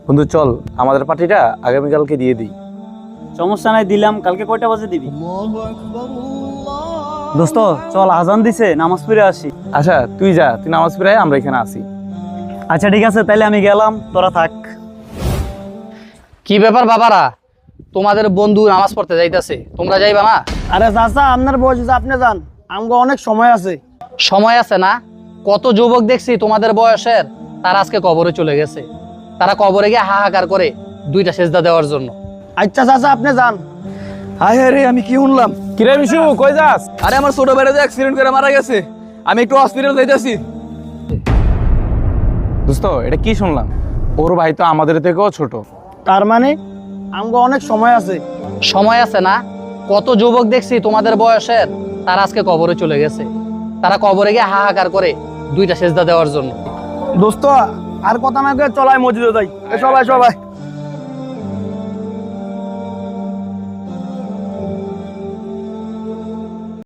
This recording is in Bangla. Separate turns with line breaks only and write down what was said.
বন্ধু চল আমাদের পার্টিটা আগামীকালকে দিয়ে দিই।
সমস্যা নাই, দিলাম। কালকে কয়টা বাজে দিবি? দোস্ত চল, আজান দিছে, নামাজ পড়ে আসি।
আচ্ছা তুই যা, তুই নামাজ পড়ে আয়, আমরা এখানে আসি।
আচ্ছা ঠিক আছে, তাইলে আমি গেলাম, তোরা থাক।
কি ব্যাপার বাবারা, তোমাদের বন্ধু নামাজ পড়তে যাইতেছে, তোমরা যাইবা না?
আরে চাচা, আপনার বয়স হয়েছে, আপনি যান, আমগো অনেক সময় আছে।
সময় আছে না? কত যুবক দেখছি তোমাদের বয়সের, তারা আজকে কবরে চলে গেছে। তারা কবরে গিয়ে হাহাকার করে 2টা সেজদা দেওয়ার জন্য।
আচ্ছা চাচা, আপনি যান।
হায় হায় রে, আমি কি শুনলাম?
কিরে বিশু, কই যাস?
আরে আমার ছোট ভাইরা অ্যাক্সিডেন্ট করে মারা গেছে, আমি একটু হসপিটাল যাইতেছি।
দোস্ত এটা কি শুনলাম? ওর ভাই তো আমাদের থেকেও ছোট।
তার মানে আমগো অনেক সময় আছে।
সময় আছে না? কত যুবক দেখছি তোমাদের বয়সের, তারা আজকে কবরে চলে গেছে। তারা কবরে গিয়ে হাহাকার করে 2টা সেজদা দেওয়ার জন্য।
দোস্ত আর কথা না কয়ে চলাই মসজিদে যাই। সবাই সবাই